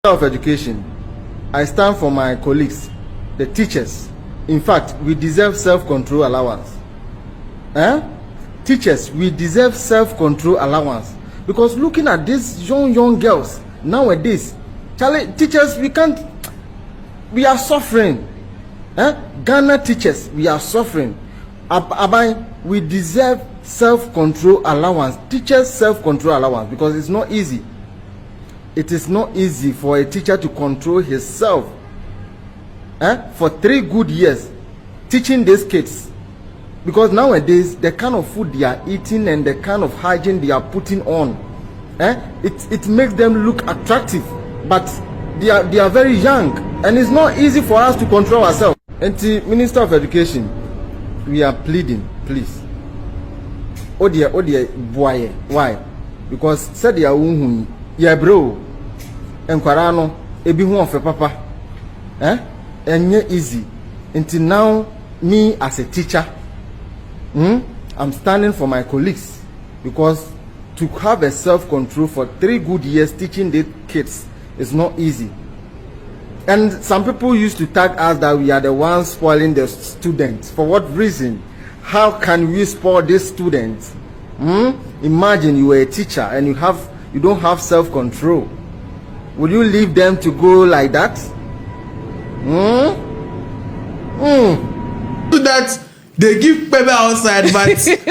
of Education, I stand for my colleagues, the teachers. In fact, we deserve self-control allowance. Teachers, we deserve self-control allowance. Because looking at these young girls nowadays, teachers, we are suffering. Ghana teachers, we are suffering. We deserve self-control allowance. Teachers self-control allowance, because it's not easy. It is not easy for a teacher to control himself for 3 good years teaching these kids, because nowadays the kind of food they are eating and the kind of hygiene they are putting on, it makes them look attractive, but they are very young, and it's not easy for us to control ourselves. And the Minister of Education, we are pleading, please. Oh dear, boy, why? Because said they are yeah, bro, and Quarano, ebi hu of papa, and easy. Until now, me as a teacher, I'm standing for my colleagues, because to have a self-control for 3 good years teaching the kids is not easy. And some people used to tag us that we are the ones spoiling the students. For what reason? How can we spoil these students? Imagine you were a teacher and you don't have self-control. Would you leave them to go like that? That they give pepper outside, but they do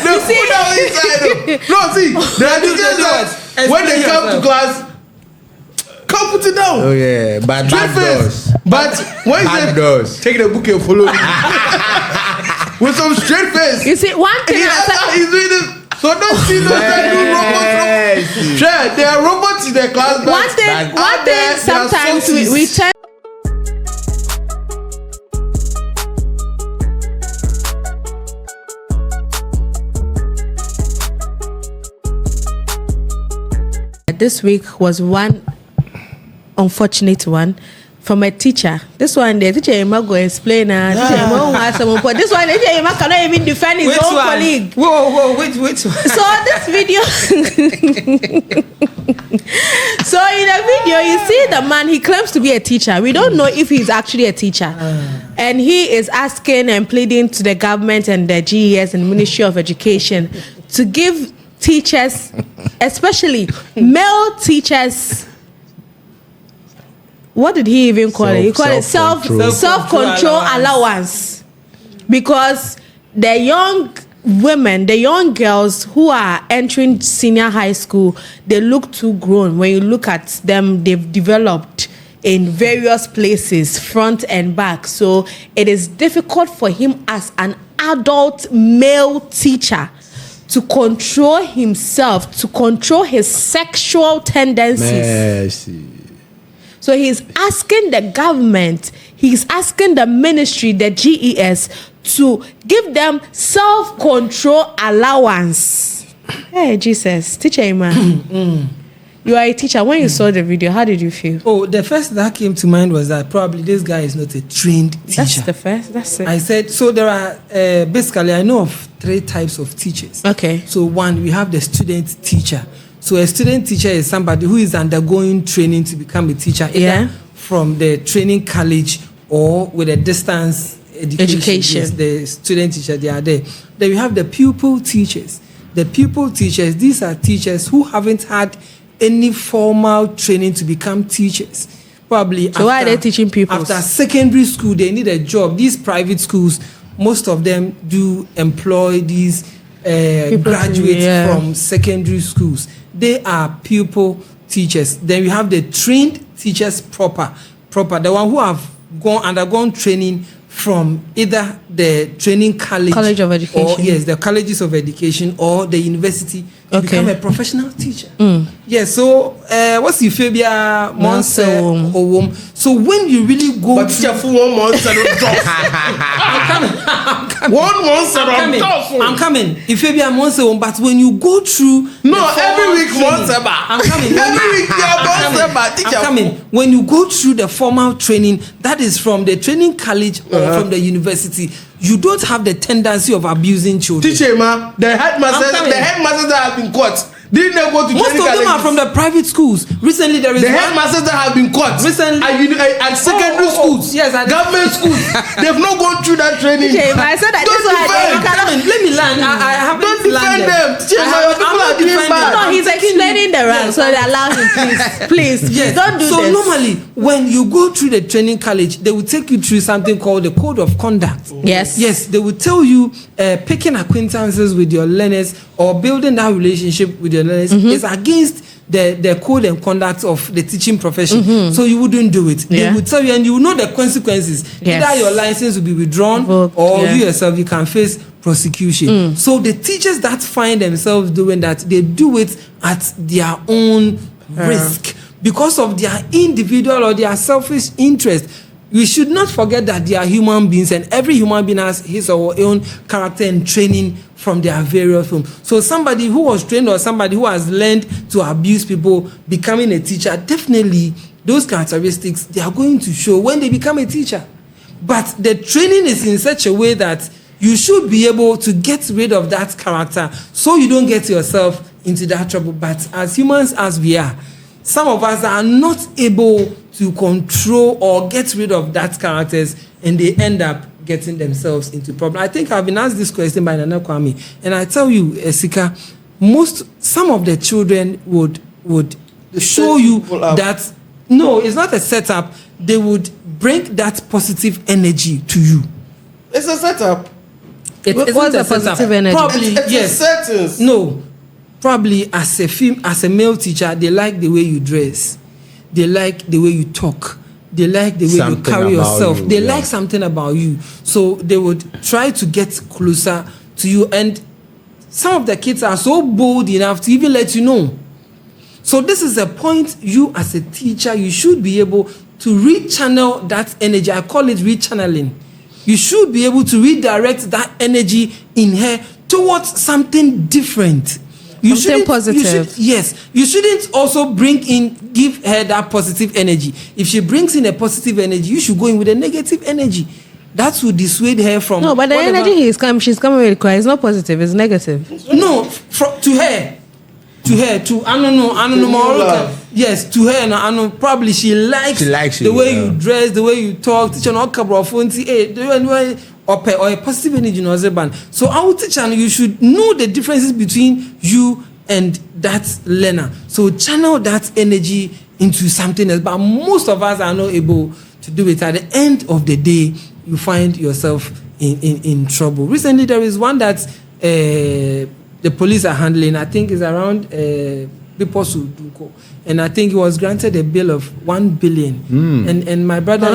the food out inside. No, see, they are doing that when they come to class. Come put it down. Oh yeah, but doors. But when you say take the book and follow me with some straight face. You see, one thing he's doing this. So don't see those that do robots. Sure, there are robots in the class. One thing sometimes we tend. This week was one unfortunate one from a teacher. This one, the teacher Emma go explain. Teacher Emma won't ask someone. But this one, teacher Emma cannot even defend his own colleague. Whoa, which one? So this video. So in the video, you see the man. He claims to be a teacher. We don't know if he's actually a teacher, and he is asking and pleading to the government and the GES and Ministry of Education to give teachers, especially male teachers. What did he even call it? He called it self-control allowance. Because the young women, the young girls who are entering senior high school, they look too grown. When you look at them, they've developed in various places, front and back. So it is difficult for him as an adult male teacher to control himself, to control his sexual tendencies. Mercy. So he's asking the government, he's asking the ministry, the GES, to give them self-control allowance. Hey, Jesus. Teacher Iman, you are a teacher. When you saw the video, how did you feel? Oh, the first that came to mind was that probably this guy is not a trained teacher. That's the first. That's it. I said, so there are, basically, I know of 3 types of teachers. Okay. So one, we have the student teacher. So a student teacher is somebody who is undergoing training to become a teacher, either from the training college or with a distance education. Yes, the student teacher, they are there. Then we have the pupil teachers. The pupil teachers, these are teachers who haven't had any formal training to become teachers. Probably so why are they teaching pupils? After secondary school, they need a job. These private schools, most of them do employ these graduates from secondary schools. They are pupil teachers. Then we have the trained teachers proper, the one who have undergone training from either the training college of education, or the colleges of education or the university to become a professional teacher. Yes. So what's the Fabia Monse Owom? So when you really go, but teacher for 1 month, I'm coming. If Fabia Monse Owom, but when you go through, every week I'm coming. Every week I'm coming. When you go through the formal training, that is from the training college or from the university, you don't have the tendency of abusing children. Teacher, the headmasters that have been caught, Didn't they go to Most of them are from the private schools. Recently, there is the headmasters that have been caught. Recently, at secondary schools, yes, government schools, they've not gone through that training. Okay, I said that Don't defend. let me land. I haven't Don't defend them. People are doing bad. No, he's explaining the rank, so they allow him, please. Yes. Don't do so this. normally, when you go through the training college, they will take you through something called the code of conduct. Yes. Yes, they will tell you picking acquaintances with your learners or building that relationship with your learners is against the code and conduct of the teaching profession. So you wouldn't do it. They will tell you, and you will know the consequences. Yes. Either your license will be withdrawn or you yourself, you can face prosecution. So the teachers that find themselves doing that, they do it at their own risk because of their individual or their selfish interest. We should not forget that they are human beings, and every human being has his or her own character and training from their various homes. So somebody who was trained or somebody who has learned to abuse people becoming a teacher, definitely those characteristics, they are going to show when they become a teacher. But the training is in such a way that you should be able to get rid of that character so you don't get yourself into that trouble. But as humans as we are, some of us are not able to control or get rid of that characters, and they end up getting themselves into problem. I think I've been asked this question by Nana Kwame, and I tell you, Sika, some of the children would show you that no, it's not a setup. They would bring that positive energy to you. It's a setup. What's the positive energy? Probably it's yes. A sentence. No. Probably as a male teacher, they like the way you dress, they like the way you talk, they like the way you carry yourself, they like something about you. So they would try to get closer to you, and some of the kids are so bold enough to even let you know. So this is a point you as a teacher, you should be able to rechannel that energy. I call it rechanneling. You should be able to redirect that energy in her towards something different. Something positive. You shouldn't also give her that positive energy. If she brings in a positive energy, you should go in with a negative energy. That would dissuade her from. No, but the energy she's coming with is not positive, it's negative. No, to her. I don't know. Yes, to her. I know. Probably she likes the way you dress, the way you talk. Teacher, no couple of phones. Or a positive energy in husband. So I would teach her, you should know the differences between you and that learner. So channel that energy into something else. But most of us are not able to do it. At the end of the day, you find yourself in trouble. Recently, there is one that the police are handling. I think it's around Biposu Dunko. And I think he was granted a bill of 1 billion. And my brother,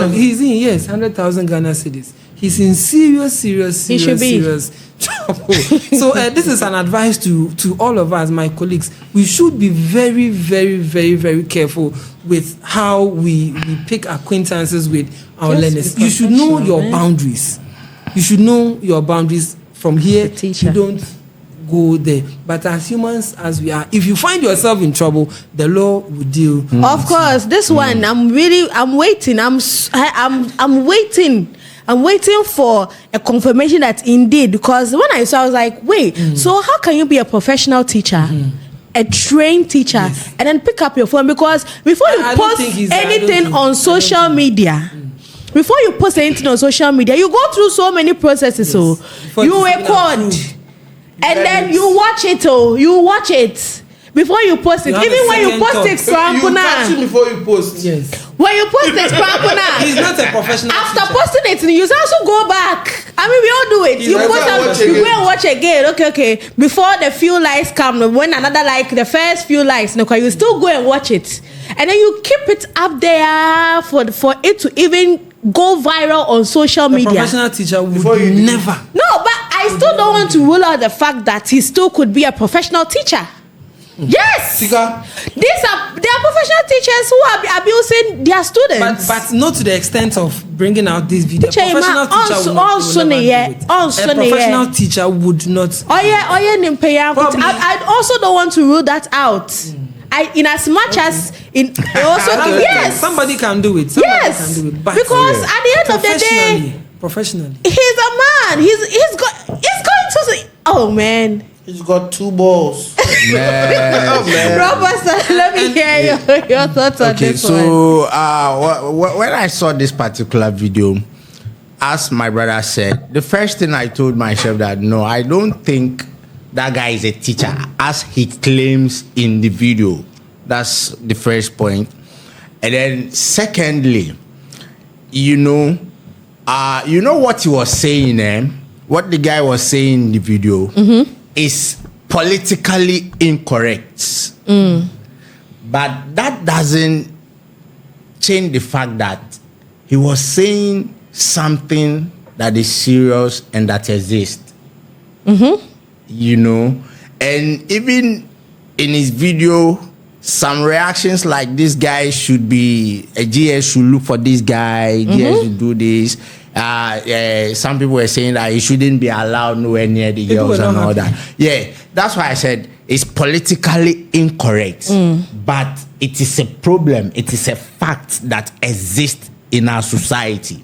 he's in 100,000 Ghana cedis. He's in serious trouble. So this is an advice to all of us, my colleagues. We should be very, very, very, very careful with how we pick acquaintances with our learners. You should know your boundaries. You should know your boundaries. From here, you don't go there. But as humans as we are, if you find yourself in trouble, the law will deal. Of course, this one I'm waiting. I'm waiting for a confirmation that indeed, because when I saw, I was like, wait, so how can you be a professional teacher? A trained teacher, and then pick up your phone? Because before you post anything on social media, you go through so many processes. So you record, and then you watch it. Before you post it, even when you post it, you catch it before you post. Yes. When you post it, he's not a professional. After teacher. posting it, you also go back. I mean, we all do it. You post it, you go and watch again. Okay. Before the few likes come, when another the first few likes, you still go and watch it, and then you keep it up there for it to even go viral on social media. A professional teacher would never. No, but I still don't want to rule out the fact that he still could be a professional teacher. Yes, Sika. They are professional teachers who are abusing their students, but not to the extent of bringing out this video. A professional teacher would not I also don't want to rule that out. In as much as somebody can do it. Yes, but because at the end of the day, professionally, he's a man. He's going to say, oh man. He's got 2 balls. Man. Oh, man. Professor, let me hear your thoughts on Okay, this so when I saw this particular video, as my brother said, the first thing I told myself that no, I don't think that guy is a teacher as he claims in the video. That's the first point. And then secondly, you know what he was saying, what the guy was saying in the video is politically incorrect. But that doesn't change the fact that he was saying something that is serious and that exists. You know, and even in his video, some reactions like this guy should be a GS should look for this guy, GS should do this. Some people were saying that he shouldn't be allowed nowhere near the girls and all that. Yeah, that's why I said it's politically incorrect, but it is a problem. It is a fact that exists in our society.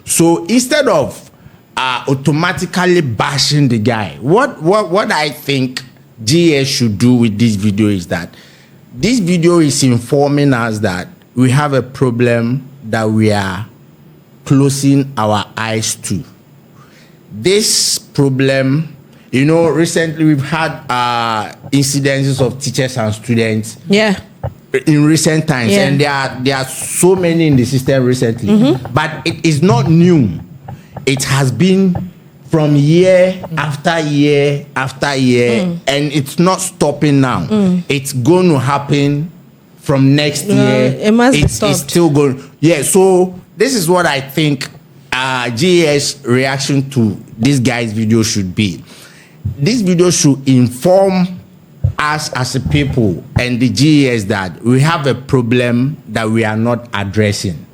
So instead of automatically bashing the guy, what I think GS should do with this video is that this video is informing us that we have a problem that we are closing our eyes to. This problem, you know, recently we've had incidences of teachers and students. Yeah. In recent times, and there are so many in the system recently, but it is not new. It has been from year after year after year, and it's not stopping now. It's going to happen from next year. It must be stopped. It's still going. Yeah, so this is what I think GS reaction to this guy's video should be. This video should inform us as a people and the GS that we have a problem that we are not addressing.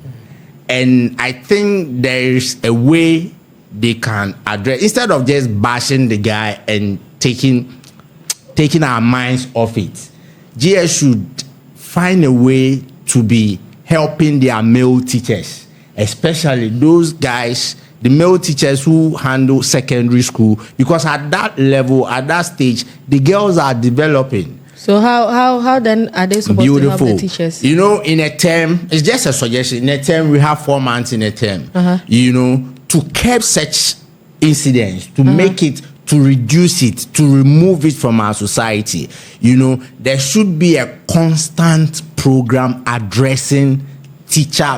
And I think there is a way they can address, instead of just bashing the guy and taking our minds off it. GS should find a way to be helping their male teachers, especially those guys, the male teachers who handle secondary school, because at that level, at that stage, the girls are developing. So how then are they supposed to help the teachers? You know, in a term, it's just a suggestion. In a term, we have 4 months in a term. You know, to curb such incidents, to make it, to reduce it, to remove it from our society. You know, there should be a constant program addressing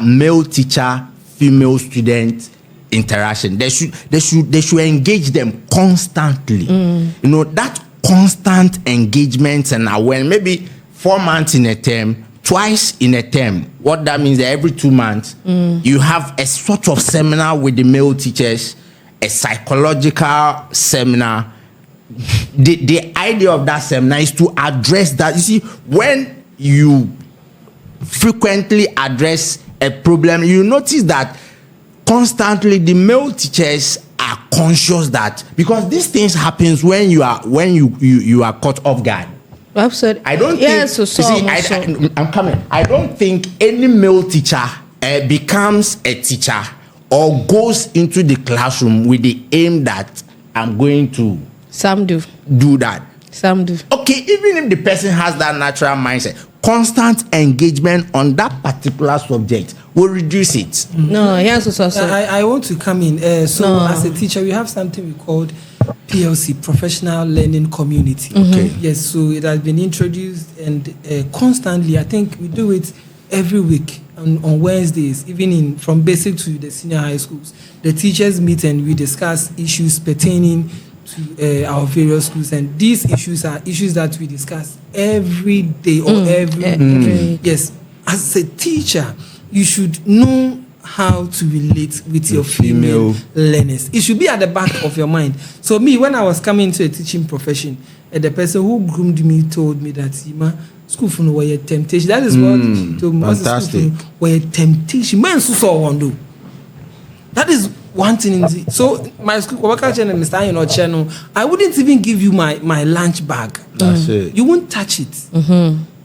male teacher, female student interaction. They should engage them constantly. You know, that constant engagement and awareness, maybe 4 months in a term, twice in a term. What that means that every 2 months, you have a sort of seminar with the male teachers, a psychological seminar. The idea of that seminar is to address that. You see, when you frequently address a problem, you notice that constantly the male teachers are conscious that, because these things happens when you are caught off guard. Absolutely. I don't think. I'm coming. I don't think any male teacher becomes a teacher or goes into the classroom with the aim that I'm going to. Some do that. Some do. Okay, even if the person has that natural mindset, constant engagement on that particular subject will reduce it. No, yes, I want to come in. As a teacher, we have something we called PLC, Professional Learning Community. Okay. Yes, so it has been introduced and constantly, I think we do it every week on Wednesdays, even from basic to the senior high schools. The teachers meet and we discuss issues pertaining to our various schools, and these issues are issues that we discuss every day or every yes. As a teacher, you should know how to relate with your female learners. It should be at the back of your mind. So me, when I was coming into a teaching profession, the person who groomed me told me that school for no way temptation. That is what she told me. Fantastic. Where temptation. Man, so one do. That is one thing. So my school channel, I wouldn't even give you my lunch bag. That's it. You won't touch it.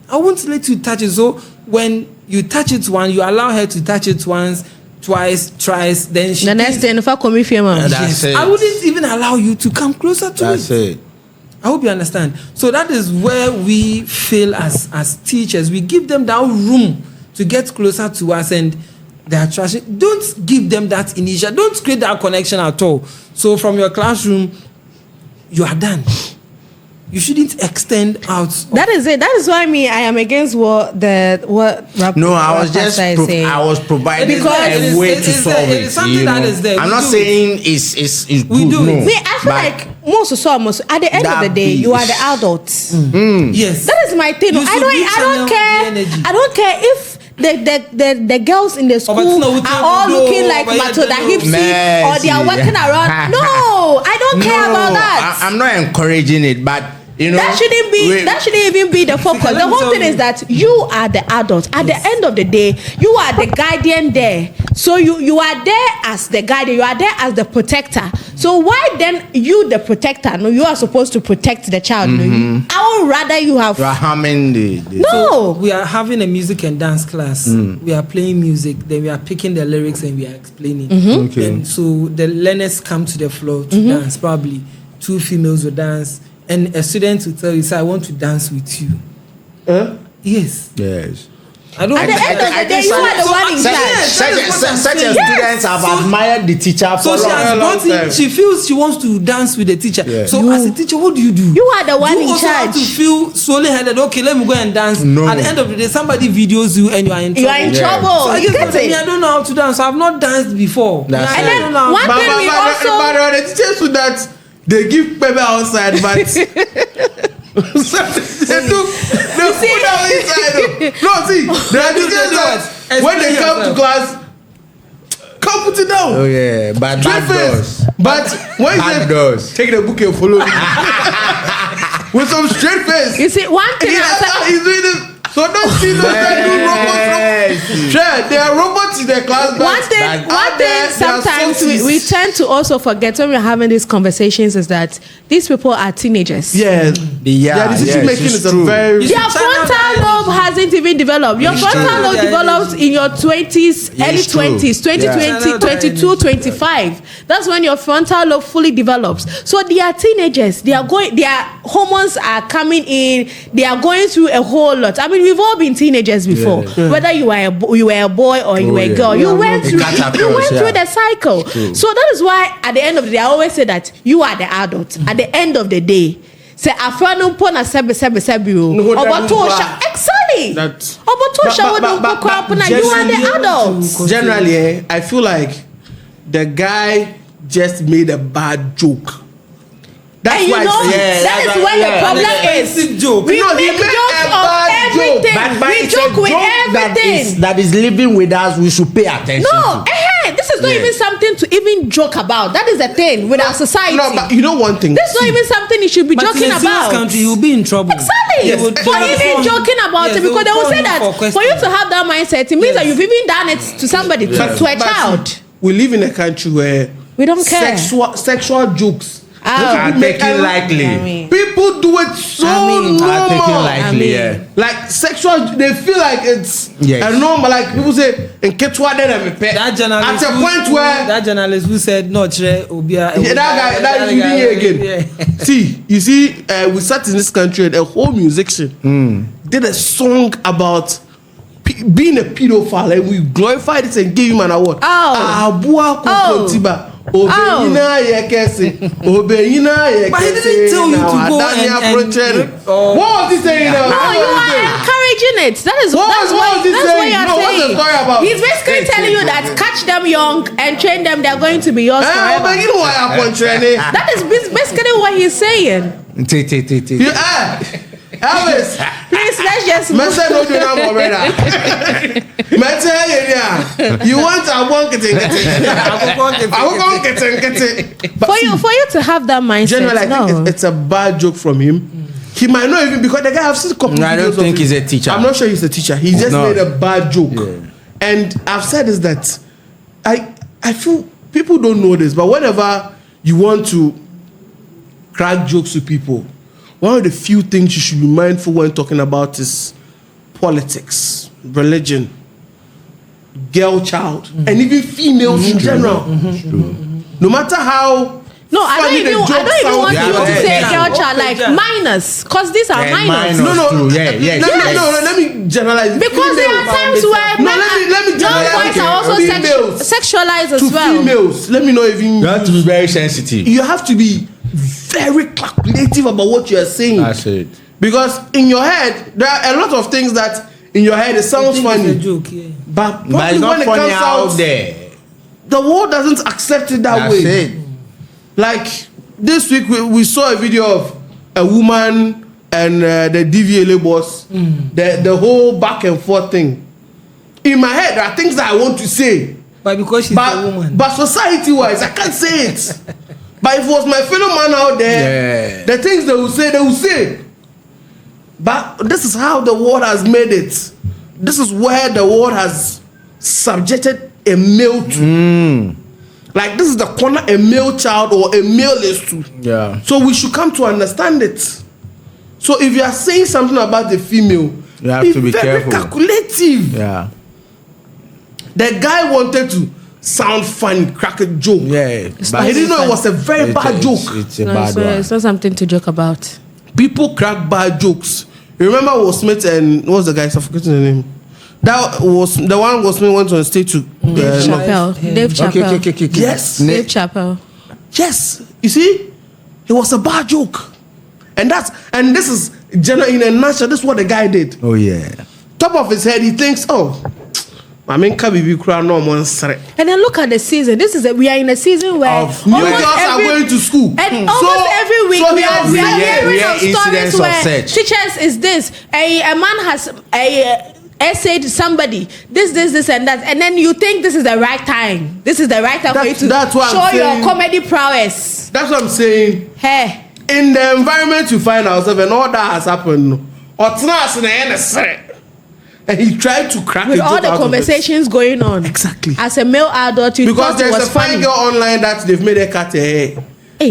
I won't let you touch it. So when you touch it once, you allow her to touch it once, twice, thrice, then she. The next thing, if I come with you, That's it. I wouldn't even allow you to come closer to it. That's it. I hope you understand. So that is where we fail as teachers. We give them that room to get closer to us, and the attraction. Don't give them that initial. Don't create that connection at all. So from your classroom, you are done. You shouldn't extend out. That is it. That is why I am against what. No, I was just I was providing a way to solve it. It's something that is there. I'm not saying it's good. We do it. Me, I feel like most at the end of the day, you are the adults. Yes, that is my thing. I don't care if the girls in the school are all looking like Matilda Hipsy or they are working around. No, I don't care about that. I'm not encouraging it, but you know that shouldn't even be the focus. The whole thing is that you are the adult. At the end of the day, you are the guardian there. So you are there as the guardian. You are there as the protector. So why then you the protector? No, you are supposed to protect the child. I would rather you have. You are harming the. No, so we are having a music and dance class. We are playing music. Then we are picking the lyrics and we are explaining. Okay. And so the learners come to the floor to dance. Probably 2 females will dance. And a student will tell you, "I want to dance with you." Yes. Yes. At the end of the day, you are the one in charge. Such students have admired the teacher so for a long time. She feels she wants to dance with the teacher. Yeah. So as a teacher, what do? You are the one in charge. You also have to feel solely headed. Okay, let me go and dance. No. At the end of the day, somebody videos you and you are in trouble. You are in trouble. So I don't know how to dance. I have not danced before. That's and then one thing we also. But the teachers with that. They give baby outside, but they put out inside. No, see, they are teachers that when they come to class, come put it down. Oh yeah, but bad doors. But when you say take the book and follow me with some straight face. You see, one thing he's doing this. So don't see those that do robots. Sure, there are robots in the class. One thing sometimes we tend to also forget when we're having these conversations is that these people are teenagers. Yeah, the decision making is a very. Their frontal lobe hasn't even developed. Your frontal lobe develops in your 20s, early 20s, 20, 22, 25. That's when your frontal lobe fully develops. So they are teenagers. Their hormones are coming in. They are going through a whole lot. I mean, we've all been teenagers before. Yeah. Whether you were a boy or you were a girl, you went through the cycle. True. So that is why at the end of the day, I always say that you are the adult. At the end of the day, say afrano pona sebe exactly. You are the adult. Generally, I feel like the guy just made a bad joke. That's and why that is where the problem is. We make jokes of everything. We joke with everything. That is living with us, we should pay attention to. This is not even something to even joke about. That is the thing with our society. No, but you know one thing. This is not even something you should be joking about. In this country, you'll be in trouble. Exactly. Yes. For even joking about it, because they will say that for you to have that mindset, it means that you've even done it to somebody, to a child. We live in a country where we don't care. Sexual jokes are taken lightly. People do it so normal. Are taken lightly, yeah. Like sexual, they feel like it's a normal. Like people say, in Ketwa, that journalist at a point where that journalist who said, "No, that guy is reading again." Yeah. See, you see, we sat in this country and a whole musician did a song about being a pedophile, and we glorified it and gave him an award. But he didn't tell you to go and what was he saying now? No, you are encouraging it. That's what you're saying. What's the story about? He's basically telling you that catch them young and train them, they're going to be yours forever. But you know why I'm training? That is basically what he's saying. Elvis, please let's just move. You want for you to have that mindset. Generally, I think it's a bad joke from him. He might not even, because the guy I've seen a couple I don't think he's a teacher. I'm not sure he's a teacher. He just made a bad joke. Yeah. And I've said is that I feel people don't know this, but whenever you want to crack jokes to people, one of the few things you should be mindful when talking about is politics, religion, girl child, and even females in general. No matter how No, I don't even want you to say girl child like minors, because these are minors. No. Let me generalize. Because there are times where young boys are also sexualized as well. Females, let me know if you have to be very sensitive. You have to be very calculative about what you are saying. That's it. Because in your head, there are a lot of things that in your head it sounds funny. It's a joke, yeah. But it's not when it funny comes out there. The world doesn't accept it that way. That's it. Like this week, we saw a video of a woman and the DVLA boss, the whole back and forth thing. In my head, there are things that I want to say. But because she's a woman. But society-wise, I can't say it. But if it was my fellow man out there, the things they will say. But this is how the world has made it. This is where the world has subjected a male to. Like this is the corner a male child or a male is to. Yeah. So we should come to understand it. So if you are saying something about the female, you have to be very careful. Calculative. Yeah. The guy wanted to sound funny, crack a joke. Yeah. But he didn't know it was a very bad joke. It's a bad one. It's not something to joke about. People crack bad jokes. You remember Will Smith and what was the guy? I'm forgetting the name. That was the one Will Smith went on stage to Dave Chappelle. Okay. Yes. Dave Chappelle. Yes. You see, it was a bad joke. And this is general in a nutshell. This is what the guy did. Oh yeah. Top of his head, he thinks, I mean, and then look at the season. We are in a season where new girls are going to school, and almost every week we are hearing of stories where teachers is this. A man has essayed somebody this and that, and then you think this is the right time. This is the right time for you to show your comedy prowess. That's what I'm saying. Hey. In the environment you find ourselves and all that has happened, and he tried to crack with all the conversations going on. Exactly. As a male adult, you because thought it was there's a fine girl online that they've made a cat hair. Let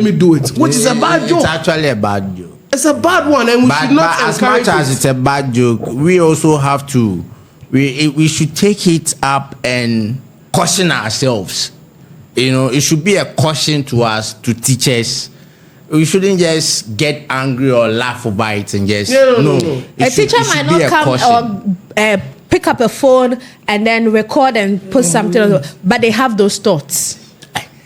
me do it. Which is a bad joke. It's actually a bad joke. It's a bad one, and we should not encourage as much as it's a bad joke, we also have to we should take it up and caution ourselves. You know, it should be a caution to us, to teachers. We shouldn't just get angry or laugh about it and just no. A teacher might not come or pick up a phone and then record and put something on, but they have those thoughts.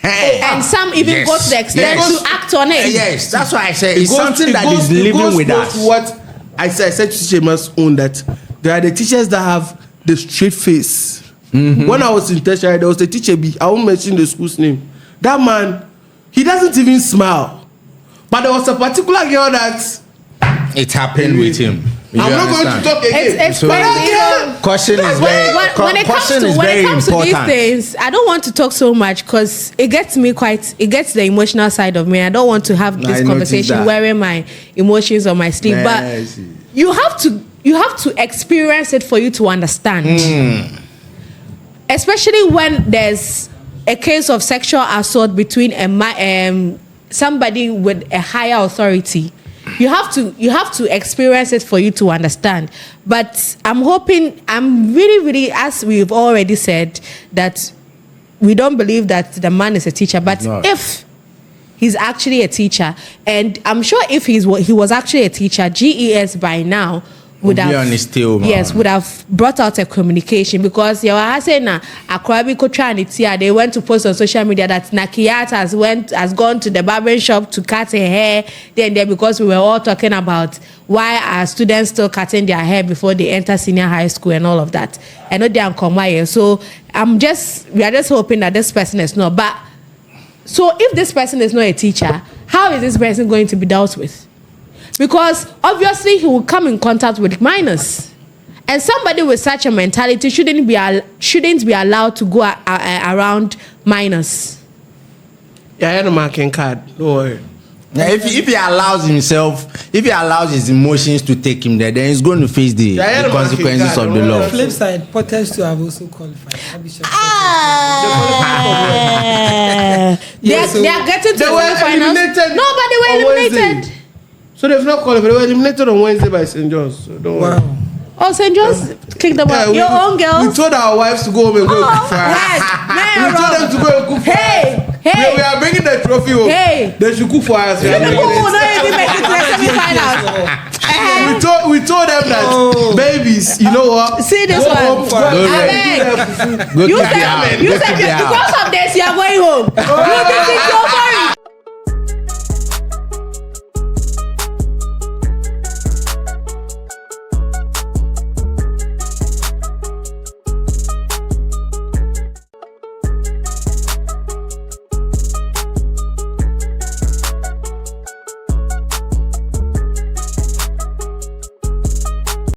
And some even go to the extent to act on it. Yes, that's why I say it's something that is living with us. What I said to teachers must own that there are the teachers that have the straight face. When I was in tertiary, there was a teacher, I won't mention the school's name. That man, he doesn't even smile. But there was a particular girl that it happened with him. I'm not going to talk again. Caution is very when it comes to these things, I don't want to talk so much because it gets the emotional side of me. I don't want to have this conversation wearing my emotions on my sleeve. But you have to experience it for you to understand. Especially when there's a case of sexual assault between somebody with a higher authority. You have to experience it for you to understand. But I'm really, as we've already said, that we don't believe that the man is a teacher. But if he's actually a teacher, and I'm sure if he was actually a teacher, GES by now would have on his tail, would have brought out a communication, because they were saying they went to post on social media that Nakiat has gone to the barber shop to cut her hair there, because we were all talking about why are students still cutting their hair before they enter senior high school and all of that. I know they are Komaye, so we are just hoping that this person is not. But so if this person is not a teacher, how is this person going to be dealt with? Because obviously he will come in contact with minors, and somebody with such a mentality shouldn't be allowed to go around minors. Yeah, I had a marking card. Don't worry. Yeah, if he allows his emotions to take him there, then he's going to face the consequences of the law. On the flip side, Potters to have also qualified. They are getting to the finals. No, but they were eliminated. So they've not qualified. They were eliminated on Wednesday by St. John's. So don't worry. Oh, St. John's kicked them out. Your own girls. We told our wives to go home and go cook for us. We told them to go and cook for us. Hey, we are bringing the trophy home. Hey, they should cook for us. You people will not even make it to the semi-finals. We told them that babies, you know what? See this one. You said because of this you are going home. You think it's your